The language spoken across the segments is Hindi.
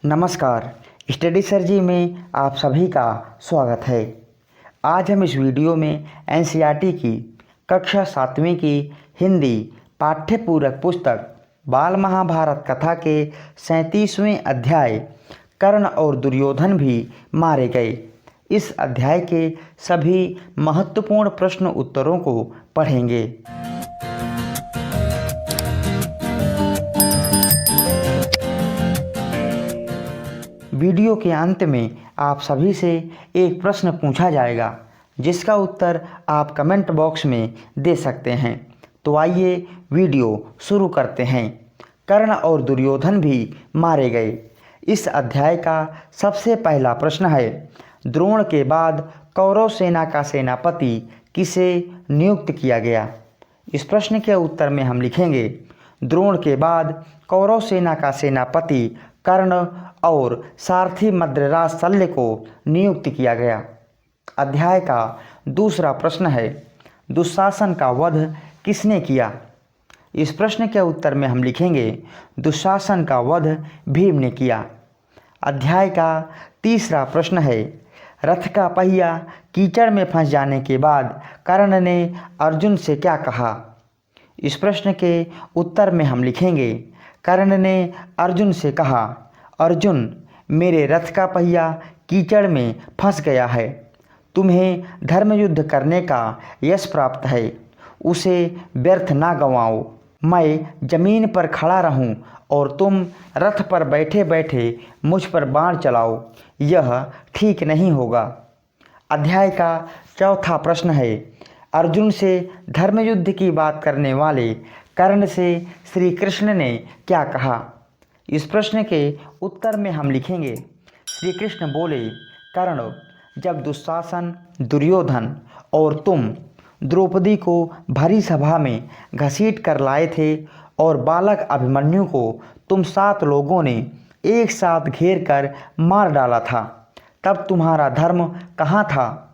नमस्कार, स्टडी सर जी में आप सभी का स्वागत है। आज हम इस वीडियो में एनसीईआरटी की कक्षा 7वीं की हिंदी पाठ्यपूरक पुस्तक बाल महाभारत कथा के 37वें अध्याय कर्ण और दुर्योधन भी मारे गए इस अध्याय के सभी महत्वपूर्ण प्रश्न उत्तरों को पढ़ेंगे। वीडियो के अंत में आप सभी से एक प्रश्न पूछा जाएगा जिसका उत्तर आप कमेंट बॉक्स में दे सकते हैं। तो आइए वीडियो शुरू करते हैं। कर्ण और दुर्योधन भी मारे गए। इस अध्याय का सबसे पहला प्रश्न है, द्रोण के बाद कौरव सेना का सेनापति किसे नियुक्त किया गया। इस प्रश्न के उत्तर में हम लिखेंगे, द्रोण के बाद कौरव सेना का सेनापति कर्ण और सारथी मद्रराज शल्य को नियुक्त किया गया। अध्याय का दूसरा प्रश्न है, दुशासन का वध किसने किया। इस प्रश्न के उत्तर में हम लिखेंगे, दुशासन का वध भीम ने किया। अध्याय का तीसरा प्रश्न है, रथ का पहिया कीचड़ में फंस जाने के बाद कर्ण ने अर्जुन से क्या कहा। इस प्रश्न के उत्तर में हम लिखेंगे, कर्ण ने अर्जुन से कहा, अर्जुन, मेरे रथ का पहिया कीचड़ में फंस गया है। तुम्हें धर्म युद्ध करने का यश प्राप्त है, उसे व्यर्थ ना गंवाओ। मैं जमीन पर खड़ा रहूं और तुम रथ पर बैठे बैठे मुझ पर बाण चलाओ, यह ठीक नहीं होगा। अध्याय का चौथा प्रश्न है, अर्जुन से धर्म युद्ध की बात करने वाले कर्ण से श्री कृष्ण ने क्या कहा। इस प्रश्न के उत्तर में हम लिखेंगे, श्री कृष्ण बोले, कर्ण, जब दुशासन, दुर्योधन और तुम द्रौपदी को भरी सभा में घसीट कर लाए थे और बालक अभिमन्यु को तुम 7 लोगों ने एक साथ घेर कर मार डाला था, तब तुम्हारा धर्म कहाँ था।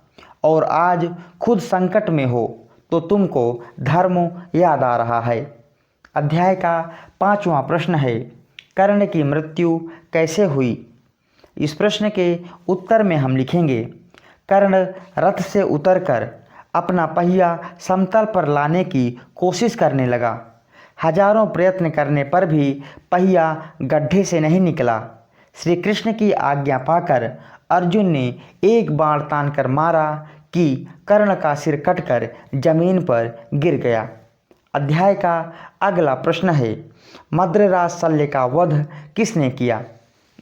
और आज खुद संकट में हो तो तुमको धर्म याद आ रहा है। अध्याय का 5वां प्रश्न है, कर्ण की मृत्यु कैसे हुई। इस प्रश्न के उत्तर में हम लिखेंगे, कर्ण रथ से उतरकर अपना पहिया समतल पर लाने की कोशिश करने लगा। हजारों प्रयत्न करने पर भी पहिया गड्ढे से नहीं निकला। श्री कृष्ण की आज्ञा पाकर अर्जुन ने एक बाण तान कर मारा कि कर्ण का सिर कटकर जमीन पर गिर गया। अध्याय का अगला प्रश्न है, मद्रराज शल्य का वध किसने किया।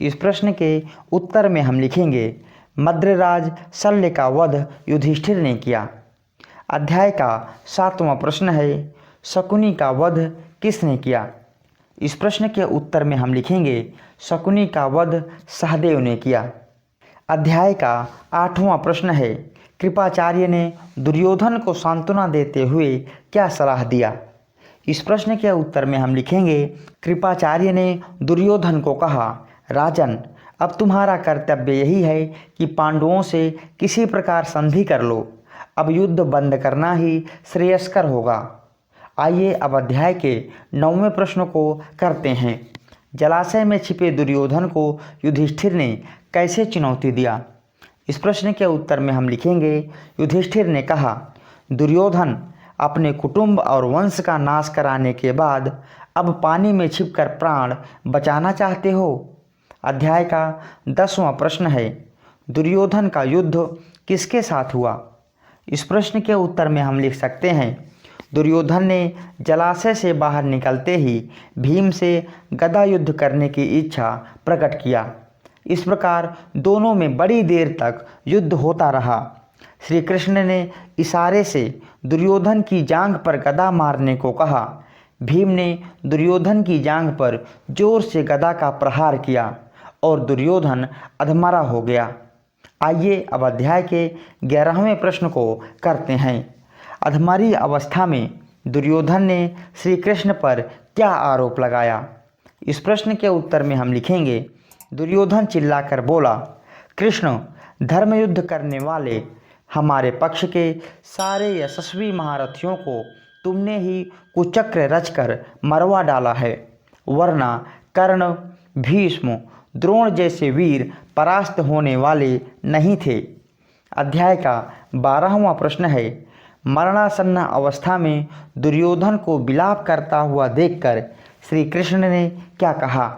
इस प्रश्न के उत्तर में हम लिखेंगे, मद्रराज शल्य का वध युधिष्ठिर ने किया। अध्याय का 7वां प्रश्न है, शकुनी का वध किसने किया। इस प्रश्न के उत्तर में हम लिखेंगे, शकुनी का वध सहदेव ने किया। अध्याय का 8वां प्रश्न है, कृपाचार्य ने दुर्योधन को सांत्वना देते हुए क्या सलाह दिया। इस प्रश्न के उत्तर में हम लिखेंगे, कृपाचार्य ने दुर्योधन को कहा, राजन, अब तुम्हारा कर्तव्य यही है कि पांडवों से किसी प्रकार संधि कर लो। अब युद्ध बंद करना ही श्रेयस्कर होगा। आइए अब अध्याय के 9वें प्रश्न को करते हैं। जलाशय में छिपे दुर्योधन को युधिष्ठिर ने कैसे चुनौती दिया। इस प्रश्न के उत्तर में हम लिखेंगे, युधिष्ठिर ने कहा, दुर्योधन, अपने कुटुंब और वंश का नाश कराने के बाद अब पानी में छिपकर प्राण बचाना चाहते हो। अध्याय का 10वां प्रश्न है, दुर्योधन का युद्ध किसके साथ हुआ। इस प्रश्न के उत्तर में हम लिख सकते हैं, दुर्योधन ने जलाशय से बाहर निकलते ही भीम से गदा युद्ध करने की इच्छा प्रकट किया। इस प्रकार दोनों में बड़ी देर तक युद्ध होता रहा। श्री कृष्ण ने इशारे से दुर्योधन की जांघ पर गदा मारने को कहा। भीम ने दुर्योधन की जांघ पर जोर से गदा का प्रहार किया और दुर्योधन अधमरा हो गया। आइए अब अध्याय के 11वें प्रश्न को करते हैं। अधमरी अवस्था में दुर्योधन ने श्री कृष्ण पर क्या आरोप लगाया। इस प्रश्न के उत्तर में हम लिखेंगे, दुर्योधन चिल्लाकर बोला, कृष्ण, धर्म युद्ध करने वाले हमारे पक्ष के सारे यशस्वी महारथियों को तुमने ही कुचक्र रचकर मरवा डाला है, वरना कर्ण, भीष्म, द्रोण जैसे वीर परास्त होने वाले नहीं थे। अध्याय का 12वां प्रश्न है, मरणासन्न अवस्था में दुर्योधन को विलाप करता हुआ देखकर श्री कृष्ण ने क्या कहा?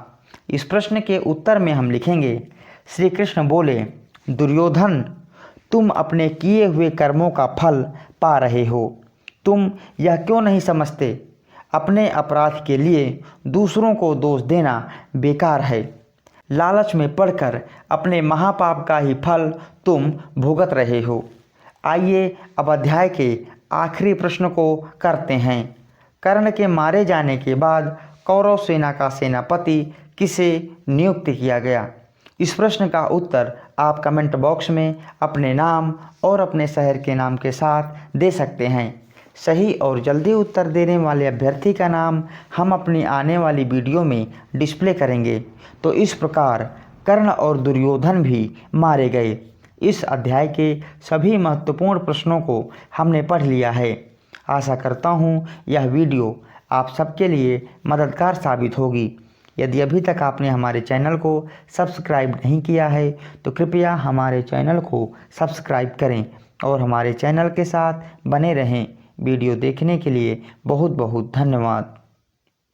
इस प्रश्न के उत्तर में हम लिखेंगे, श्री कृष्ण बोले, दुर्योधन, तुम अपने किए हुए कर्मों का फल पा रहे हो। तुम यह क्यों नहीं समझते? अपने अपराध के लिए दूसरों को दोष देना बेकार है। लालच में पड़कर अपने महापाप का ही फल तुम भुगत रहे हो। आइए अब अध्याय के आखिरी प्रश्न को करते हैं। कर्ण के मारे जाने के बाद कौरव सेना का सेनापति किसे नियुक्त किया गया? इस प्रश्न का उत्तर आप कमेंट बॉक्स में अपने नाम और अपने शहर के नाम के साथ दे सकते हैं। सही और जल्दी उत्तर देने वाले अभ्यर्थी का नाम हम अपनी आने वाली वीडियो में डिस्प्ले करेंगे। तो इस प्रकार कर्ण और दुर्योधन भी मारे गए। इस अध्याय के सभी महत्वपूर्ण प्रश्नों को हमने पढ़ लिया है। आशा करता हूँ यह वीडियो आप सबके लिए मददगार साबित होगी। यदि अभी तक आपने हमारे चैनल को सब्सक्राइब नहीं किया है तो कृपया हमारे चैनल को सब्सक्राइब करें और हमारे चैनल के साथ बने रहें। वीडियो देखने के लिए बहुत बहुत धन्यवाद।